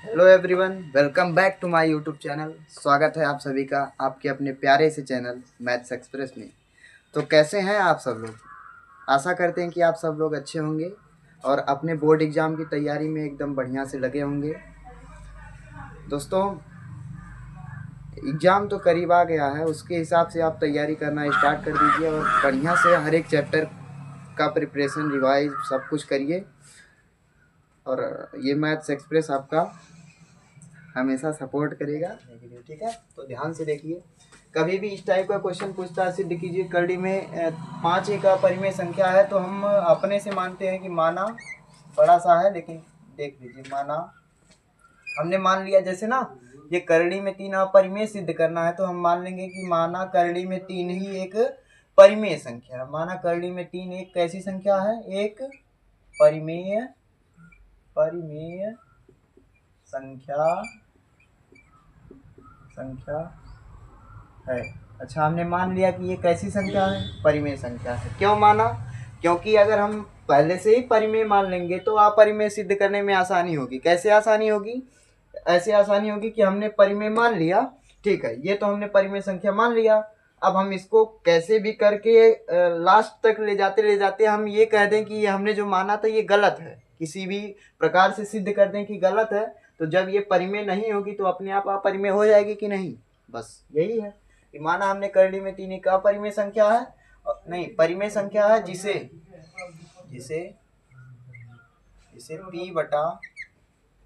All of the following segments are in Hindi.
Hello everyone, welcome back to my YouTube channel. स्वागत है आप सभी का आपके अपने प्यारे से चैनल मैथ्स एक्सप्रेस में। तो कैसे हैं आप सब लोग? आशा करते हैं कि आप सब लोग अच्छे होंगे और अपने बोर्ड एग्ज़ाम की तैयारी में एकदम बढ़िया से लगे होंगे। दोस्तों, एग्ज़ाम तो करीब आ गया है, उसके हिसाब से आप तैयारी करना स्टार्ट कर दीजिए और बढ़िया से हर एक चैप्टर का प्रिपरेशन रिवाइज सब कुछ करिए। और ये मैथ्स एक्सप्रेस आपका हमेशा सपोर्ट करेगा, ठीक है? तो ध्यान से देखिए, कभी भी इस टाइप का क्वेश्चन पूछता है, सिद्ध कीजिए करड़ी में 5 एक अपरिमेय संख्या है, तो हम अपने से मानते हैं कि माना बड़ा सा है, लेकिन देख लीजिए माना हमने मान लिया, जैसे ना ये करड़ी में 3 अपरिमेय सिद्ध करना है, तो हम मान लेंगे कि माना करड़ी में 3 ही एक परिमेय संख्या है। माना करड़ी में 3 एक कैसी संख्या है? एक परिमेय परिमेय संख्या संख्या है। अच्छा, हमने मान लिया कि ये कैसी संख्या है? परिमेय संख्या है। क्यों माना? क्योंकि अगर हम पहले से ही परिमेय मान लेंगे तो अपरिमेय सिद्ध करने में आसानी होगी। कैसे आसानी होगी? ऐसे आसानी होगी कि हमने परिमेय मान लिया, ठीक है, ये तो हमने परिमेय संख्या मान लिया। अब हम इसको कैसे भी करके लास्ट तक ले जाते हम ये कह दें कि ये हमने जो माना था ये गलत है, किसी भी प्रकार से सिद्ध कर दें कि गलत है, तो जब ये परिमेय नहीं होगी तो अपने आप अपरिमेय हो जाएगी कि नहीं? बस यही है कि माना हमने करड़ी में 3 एक अपरिमेय संख्या है, नहीं परिमेय संख्या है, जिसे जिसे जिसे p बटा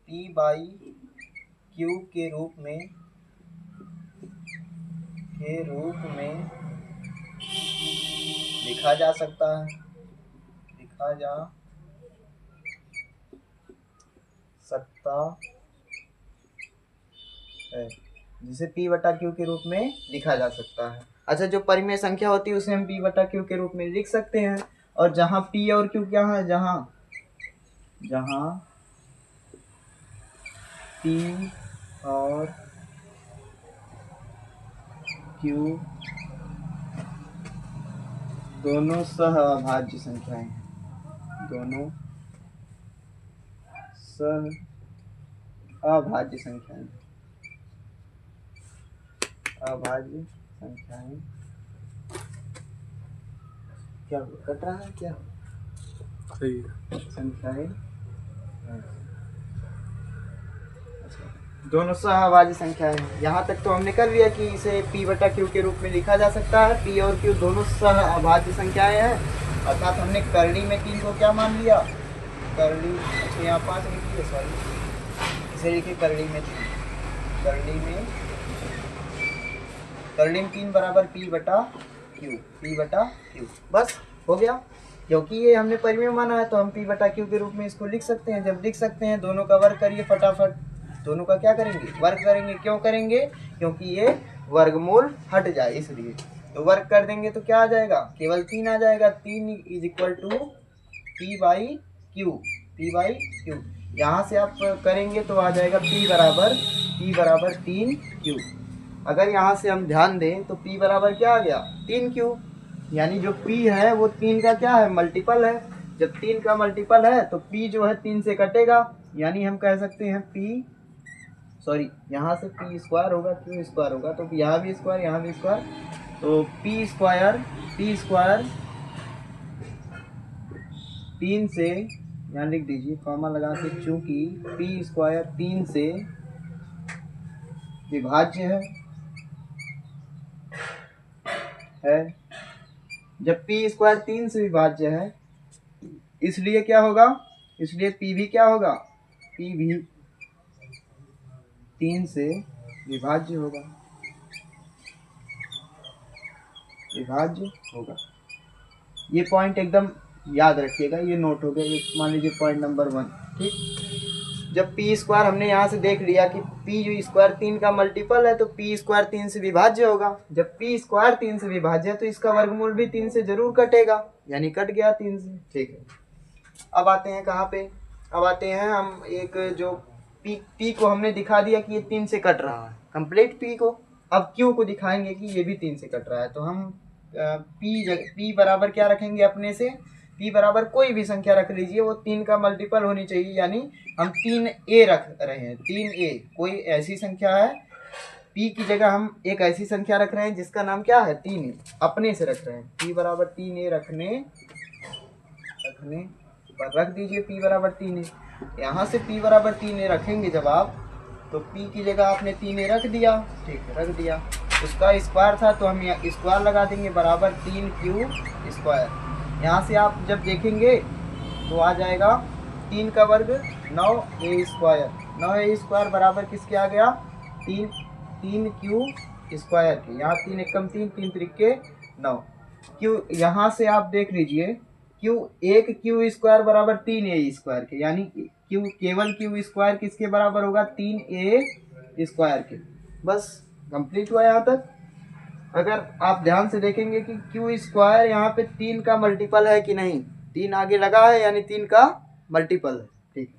p बाई क्यू के रूप में लिखा जा सकता है, लिखा जा सकता है, जिसे p बटा क्यू के रूप में लिखा जा सकता है। अच्छा, जो परिमेय संख्या होती है उसे हम p बटा क्यू के रूप में लिख सकते हैं। और जहाँ p और q क्या है, जहाँ p और q दोनों सहअभाज्य संख्याएं हैं, दोनों सहअभाज्य संख्याएं, अभाज्य संख्याएं। क्या कट रहा है? क्या सही है? संख्याएं दोनों सहअभाज्य संख्याएं हैं। यहाँ तक तो हमने कर लिया कि इसे p बटा क्यू के रूप में लिखा जा सकता है। p और q दोनों सहअभाज्य संख्याएं हैं, अर्थात हमने करड़ी में 3 को क्या मान लिया? करड़ी, अच्छा यहाँ 5 लिखिए, सॉरी, इसे लिखिए करड़ी में 3, करड़ी में 3 बराबर p बटा क्यू, बस हो गया। क्योंकि ये हमने परिमेय माना है तो हम p बटा क्यू के रूप में इसको लिख सकते हैं। जब लिख सकते हैं, दोनों का वर्ग करिए फटाफट, दोनों का क्या करेंगे? वर्ग करेंगे। क्यों करेंगे? क्योंकि ये वर्गमूल हट जाए इसलिए। तो वर्ग कर देंगे तो क्या आ जाएगा? केवल 3 आ जाएगा। 3 is equal to p by q, यहाँ से आप करेंगे तो आ जाएगा p बराबर 3q। अगर यहाँ से हम ध्यान दें तो p बराबर क्या आ गया? 3q, यानी जो p है वो 3 का क्या है? मल्टीपल है। जब 3 का मल्टीपल है तो p जो है 3 से कटेगा, यानी हम कह सकते हैं यहाँ से p स्क्वायर होगा, q स्क्वायर होगा, तो यहाँ भी स्क्वायर, यहाँ भी स्क्वायर, तो p स्क्वायर 3 से, यहाँ लिख दीजिए कॉमा लगा के, चूंकि p स्क्वायर 3 से विभाज्य है, जब p स्क्वायर 3 से विभाज्य है, इसलिए क्या होगा? इसलिए p भी क्या होगा? p भी 3 से विभाज्य होगा, ये पॉइंट एकदम याद रखिएगा, ये नोट हो गया, ये मान लीजिए पॉइंट नंबर 1, ठीक। जब p स्क्वायर हमने यहाँ से देख लिया कि p जो स्क्वायर 3 का मल्टीपल है तो p स्क्वायर 3 से विभाज्य होगा। जब p स्क्वायर 3 से विभाज्य है तो इसका वर्गमूल भी 3 से जरूर कटेगा, यानी कट गया 3 से, ठीक है। अब आते हैं कहाँ पे? अब आते हैं हम एक जो p को हमने दिखा दिया कि ये 3 से कट रहा है, कंप्लीट p को। अब q को दिखाएंगे कि ये भी 3 से कट रहा है, तो हम p बराबर क्या रखेंगे अपने से? p बराबर कोई भी संख्या रख लीजिए, वो 3 का मल्टीपल होनी चाहिए, यानी हम 3a रख रहे हैं, 3a कोई ऐसी संख्या है, p की जगह हम एक ऐसी संख्या रख रहे हैं जिसका नाम क्या है 3a, अपने से रख रहे हैं। p बराबर 3a रखने पर रख दीजिए p बराबर 3a। यहाँ से p बराबर 3a रखेंगे जब आप, तो p की जगह आपने 3a रख दिया, ठीक है, रख दिया। उसका स्क्वायर था तो हम यहाँ स्क्वायर लगा देंगे, बराबर 3q स्क्वायर। यहाँ से आप जब देखेंगे तो आ जाएगा 3 का वर्ग 9a स्क्वायर, 9a स्क्वायर बराबर किसके आ गया 3q स्क्वायर के। यहाँ 3 एकम 3, 3 त्रिके 9। q यहाँ से आप देख लीजिए एक क्यू स्क्वायर बराबर 3a स्क्वायर के, यानी q केवल q स्क्वायर किसके बराबर होगा 3a स्क्वायर के। बस कंप्लीट हुआ यहाँ तक। अगर आप ध्यान से देखेंगे कि क्यू स्क्वायर यहाँ पे 3 का मल्टीपल है कि नहीं, 3 आगे लगा है यानी 3 का मल्टीपल है, ठीक है।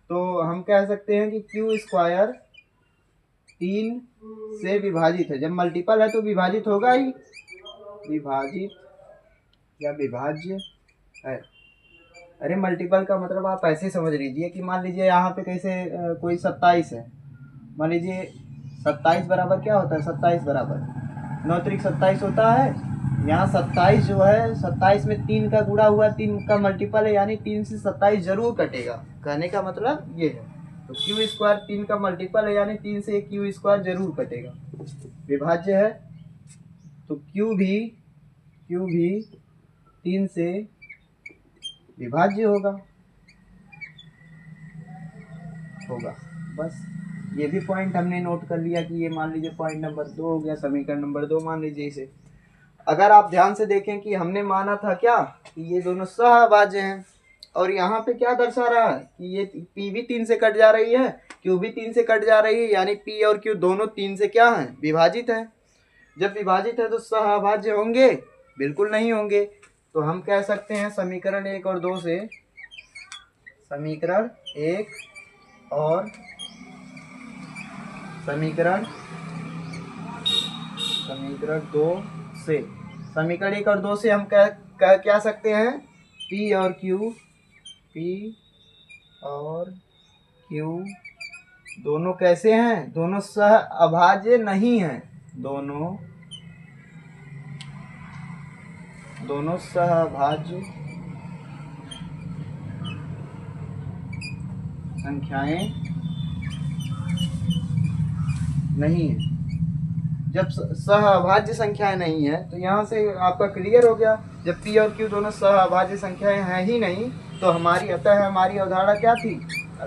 तो हम कह सकते हैं कि क्यू स्क्वायर 3 से विभाजित है। जब मल्टीपल है तो विभाजित होगा ही, विभाजित या विभाज्य है। अरे मल्टीपल का मतलब आप ऐसे समझ लीजिए कि मान लीजिए यहाँ पे कैसे कोई 27 है, मान लीजिए 27 बराबर क्या होता है, 27 बराबर 9 त्रिक 27 होता है। यहाँ 27 जो है, 27 में 3 का गुणा हुआ, 3 का मल्टीपल है, यानी 3 से 27 जरूर कटेगा। कहने का मतलब ये है। तो क्यू स्क्वायर 3 का मल्टीपल है, यानी 3 से क्यू स्क्वायर जरूर कटेगा। विभाज्य है तो क्यू भी 3 से विभाज्य होगा। बस ये भी पॉइंट हमने नोट कर लिया कि ये मान लीजिए पॉइंट नंबर 2 हो गया, समीकरण नंबर 2 मान लीजिए इसे। अगर आप ध्यान से देखें कि हमने माना था क्या कि ये दोनों सहअभाज्य हैं, और यहाँ पे क्या दर्शा रहा है कि ये p भी 3 से कट जा रही है, q भी 3 से कट जा रही है, यानी p और q दोनों 3 से क्या हैं, विभाजित है। जब विभाजित है तो सहअभाज्य होंगे, बिल्कुल नहीं होंगे। तो हम कह सकते हैं समीकरण 1 और 2 से, समीकरण 1 और समीकरण 2 से, समीकरण 1 और 2 से हम क्या सकते हैं, P और Q दोनों कैसे हैं, दोनों सहअभाज्य नहीं हैं, दोनों सहअभाज्य संख्याएं नहीं है। जब सहअभाज्य संख्याएं नहीं है तो यहाँ से आपका क्लियर हो गया, जब p और q दोनों सहअभाज्य संख्याएं हैं ही नहीं तो हमारी हमारी अवधारणा क्या थी,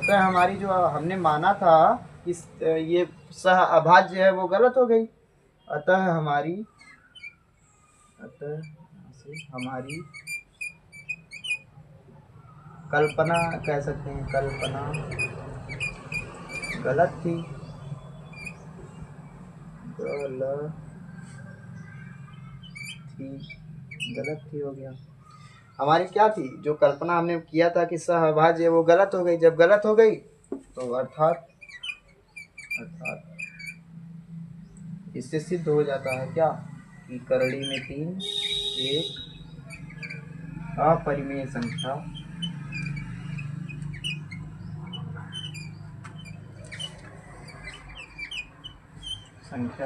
हमारी जो हमने माना था इस ये सहअभाज्य है वो गलत हो गई। अतः हमारी कल्पना कह सकते हैं, कल्पना गलत थी, गलत थी हो गया। हमारी क्या थी, जो कल्पना हमने किया था कि सहअभाज्य वो गलत हो गई। जब गलत हो गई तो अर्थात इससे सिद्ध हो जाता है क्या कि करड़ी में 3 एक अपरिमेय संख्या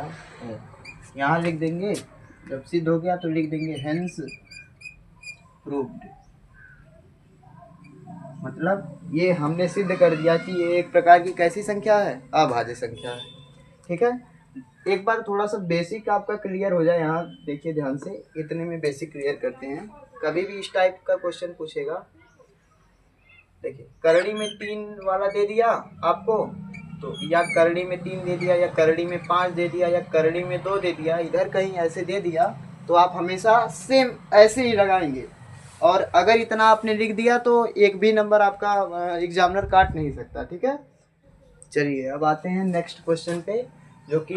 है। यहाँ लिख देंगे, जब सिद्ध हो गया तो लिख देंगे हेंस प्रूव्ड, मतलब ये हमने सिद्ध कर दिया कि ये एक प्रकार की कैसी संख्या है, अभाज्य संख्या है। ठीक है, एक बार थोड़ा सा बेसिक आपका क्लियर हो जाए, यहाँ देखिए ध्यान से, इतने में बेसिक क्लियर करते हैं। कभी भी इस टाइप का क्वेश्चन पूछेगा, देखिए करड़ी में 3 वाला दे दिया आपको, तो या करड़ी में 3 दे दिया, या करड़ी में 5 दे दिया, या करड़ी में 2 दे दिया, इधर कहीं ऐसे दे दिया, तो आप हमेशा सेम ऐसे ही लगाएंगे। और अगर इतना आपने लिख दिया तो एक भी नंबर आपका एग्जामिनर काट नहीं सकता। ठीक है, चलिए अब आते हैं नेक्स्ट क्वेश्चन पे, जो कि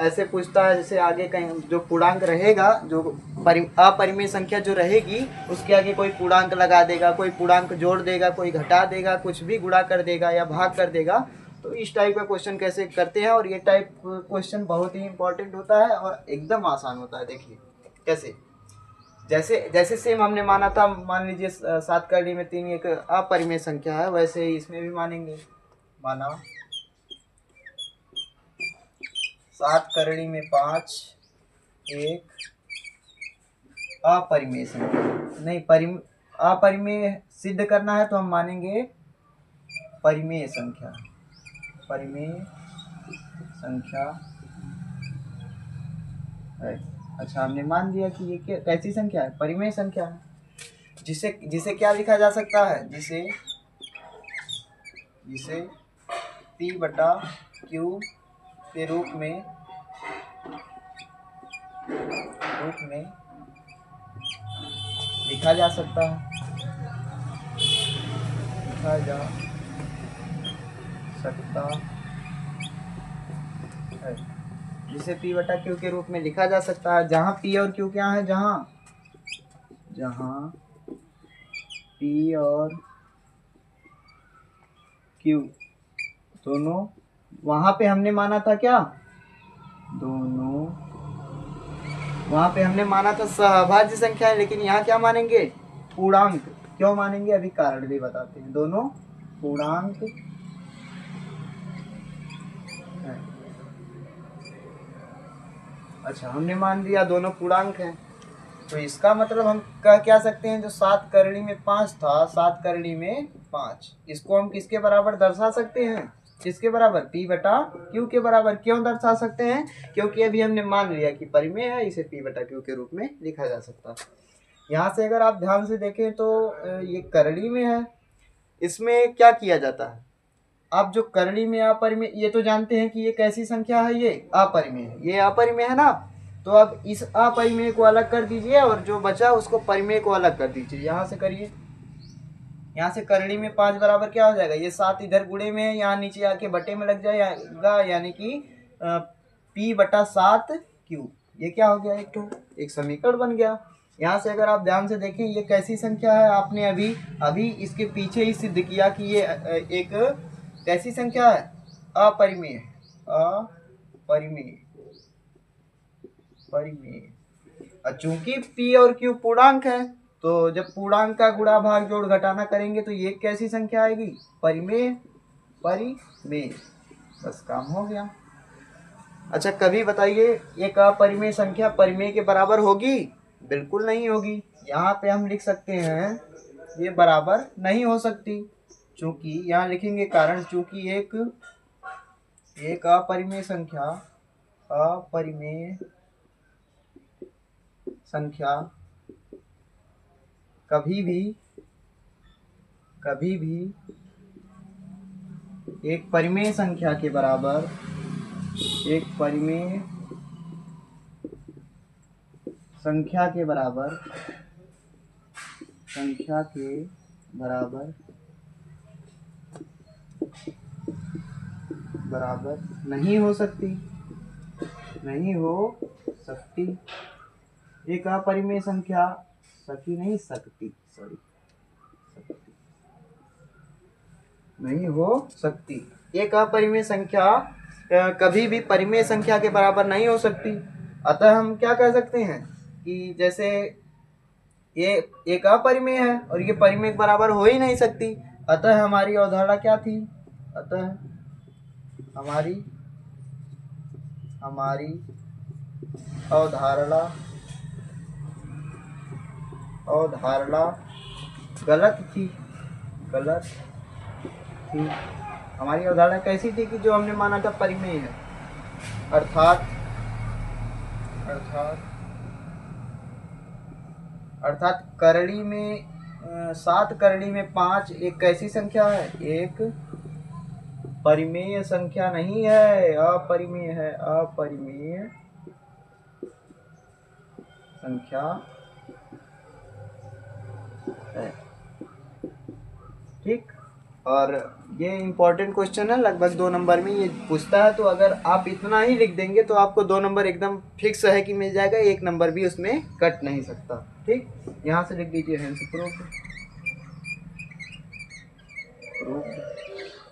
ऐसे पूछता है जैसे आगे कहीं जो पूर्णांक रहेगा, जो अपरिमेय संख्या जो रहेगी उसके आगे कोई पूर्णांक लगा देगा, कोई पूर्णांक जोड़ देगा, कोई घटा देगा, कुछ भी गुणा कर देगा या भाग कर देगा। तो इस टाइप का क्वेश्चन कैसे करते हैं, और ये टाइप क्वेश्चन बहुत ही इंपॉर्टेंट होता है और एकदम आसान होता है। देखिए कैसे, जैसे जैसे सेम हमने माना था, मान लीजिए 7 करड़ी में 3 एक अपरिमेय संख्या है, वैसे ही इसमें भी मानेंगे। माना 7 करड़ी में 5 एक अपरिमेय संख्या नहीं, अपरिमेय सिद्ध करना है तो हम मानेंगे परिमेय संख्या। परिमेय संख्या है। अच्छा, हमने मान लिया कि ये कैसी संख्या है, परिमेय संख्या है। जिसे जिसे क्या लिखा जा सकता है, जिसे P बटा Q के रूप में लिखा जा सकता है, जिसे P बटा Q के रूप में लिखा जा सकता है, जहाँ P और Q क्या है, जहाँ P और Q दोनों, वहां पे हमने माना था क्या, वहां पे हमने माना था सहभाज्य संख्या है, लेकिन यहाँ क्या मानेंगे, पूर्णांक। क्यों मानेंगे, अभी कारण भी बताते हैं। दोनों पूर्णांक है। अच्छा, हमने मान लिया दोनों पूर्णांक हैं, तो इसका मतलब हम क्या सकते हैं, जो 7 करड़ी में 5 था, 7 करड़ी में 5, इसको हम किसके बराबर दर्शा सकते हैं, किसके बराबर, P बटा Q के बराबर। क्यों दर्शा सकते हैं, क्योंकि अभी हमने मान लिया कि परिमेय है, इसे P बटा Q के रूप में लिखा जा सकता है। यहाँ से अगर आप ध्यान से देखें तो ये करड़ी में है, इसमें क्या किया जाता है, आप जो करड़ी में अपरिमेय, ये तो जानते हैं कि ये कैसी संख्या है, ये अपरिमेय है, ये अपरिमेय है ना, तो अब इस अपरिमेय को अलग कर दीजिए और जो बचा उसको परिमेय को अलग कर दीजिए। यहाँ से करिए, यहाँ से करड़ी में 5 बराबर क्या हो जाएगा, ये 7 इधर गुणे में है, यहाँ नीचे आके बटे में लग जाएगा, यानी कि P बटा 7 Q, ये क्या हो गया, एक समीकरण बन गया। यहाँ से अगर आप ध्यान से देखें, ये कैसी संख्या है, आपने अभी इसके पीछे ही सिद्ध किया कि ये एक कैसी संख्या है, अपरिमेय, चूंकि P और Q पूर्णांक है, तो जब पूर्णांक का गुणा भाग जोड़ घटाना करेंगे तो ये कैसी संख्या आएगी, परिमेय। बस काम हो गया। अच्छा, कभी बताइए एक अपरिमेय संख्या परिमेय के बराबर होगी, बिल्कुल नहीं होगी। यहाँ पे हम लिख सकते हैं ये बराबर नहीं हो सकती, चूंकि यहाँ लिखेंगे कारण, चूंकि एक अपरिमेय संख्या कभी भी एक परिमेय संख्या के बराबर नहीं हो सकती। एक अपरिमेय संख्या नहीं हो सकती। एक अपरिमेय संख्या कभी भी परिमेय संख्या के बराबर नहीं हो सकती। अतः हम क्या कह सकते हैं कि जैसे ये एक अपरिमेय है और ये परिमेय के बराबर हो ही नहीं सकती, अतः हमारी अवधारणा क्या थी, हमारी अवधारणा गलत थी। हमारी अवधारणा कैसी थी कि जो हमने माना था परिमेय है, अर्थात करड़ी में 7 करड़ी में 5 एक कैसी संख्या है, एक परिमेय संख्या नहीं है, अपरिमेय है, अपरिमेय संख्या है। ठीक, और ये इम्पोर्टेंट क्वेश्चन है, लगभग 2 नंबर में ये पूछता है, तो अगर आप इतना ही लिख देंगे तो आपको 2 नंबर एकदम फिक्स है कि मिल जाएगा, 1 नंबर भी उसमें कट नहीं सकता। ठीक, यहाँ से लिख दीजिए हेंस प्रूफ।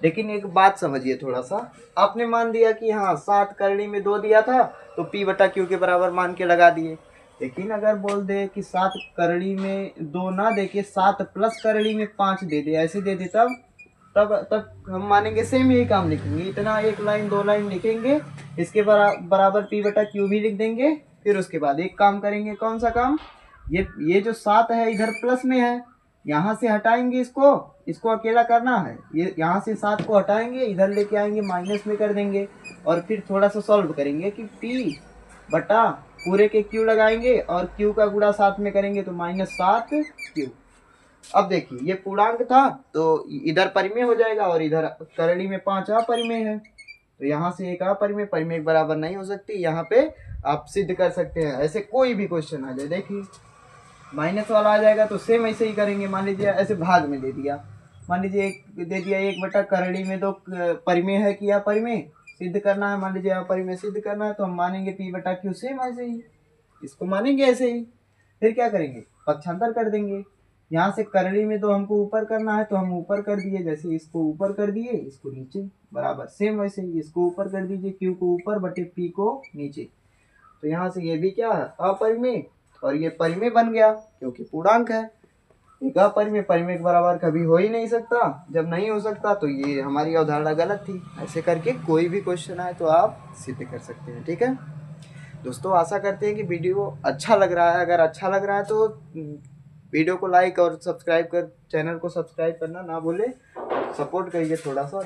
लेकिन एक बात समझिए थोड़ा सा, आपने मान दिया कि हाँ 7 करड़ी में 2 दिया था तो P बटा Q के बराबर मान के लगा दिए, लेकिन अगर बोल दे कि 7 करड़ी में 2 ना दे के 7 प्लस करड़ी में 5 दे दे, ऐसे दे दे, तब हम मानेंगे सेम यही काम लिखेंगे। इतना 1 लाइन 2 लाइन लिखेंगे, इसके बराबर पी बटा क्यू भी लिख देंगे। फिर उसके बाद एक काम करेंगे, कौन सा काम, ये जो 7 है इधर प्लस में है, यहाँ से हटाएंगे, इसको अकेला करना है। ये यहाँ से 7 को हटाएंगे, इधर लेके आएंगे, माइनस में कर देंगे। और फिर थोड़ा सा सॉल्व करेंगे कि पी बटा पूरे के क्यू लगाएंगे और क्यू का गुणा 7 में करेंगे तो -7 क्यू। अब देखिए ये पूर्णांक था तो इधर परिमेय हो जाएगा और इधर करड़ी में 5 अपरिमेय है, तो यहाँ से एक अपरिमेय, परिमेय बराबर नहीं हो सकती। यहाँ पे आप सिद्ध कर सकते हैं। ऐसे कोई भी क्वेश्चन आ जाए, देखिए माइनस वाला आ जाएगा तो सेम ऐसे ही करेंगे। मान लीजिए ऐसे भाग में दे दिया, मान लीजिए एक दे दिया 1 बटा करड़ी में 2 परिमेय है कि अपरिमेय सिद्ध करना है, मान लीजिए अपरिमेय सिद्ध करना है, तो हम मानेंगे पी बटा क्यू सेम ऐसे ही, इसको मानेंगे ऐसे ही। फिर क्या करेंगे, पक्षांतर कर देंगे। यहाँ से करड़ी में 2 हमको ऊपर करना है तो हम ऊपर कर दिए, जैसे इसको ऊपर कर दिए, इसको नीचे, बराबर सेम वैसे ही इसको ऊपर कर दीजिए, क्यू को ऊपर बटे पी को नीचे। तो यहाँ से ये भी क्या है, अपरिमेय, और ये परिमेय बन गया क्योंकि पूर्णांक है। एक अपरिमेय परिमेय के बराबर कभी हो ही नहीं सकता। जब नहीं हो सकता तो ये हमारी अवधारणा गलत थी। ऐसे करके कोई भी क्वेश्चन आए तो आप सिद्ध कर सकते हैं। ठीक है दोस्तों, आशा करते हैं कि वीडियो अच्छा लग रहा है। अगर अच्छा लग रहा है तो वीडियो को लाइक और सब्सक्राइब चैनल को सब्सक्राइब करना ना भूले, सपोर्ट करिए थोड़ा सा।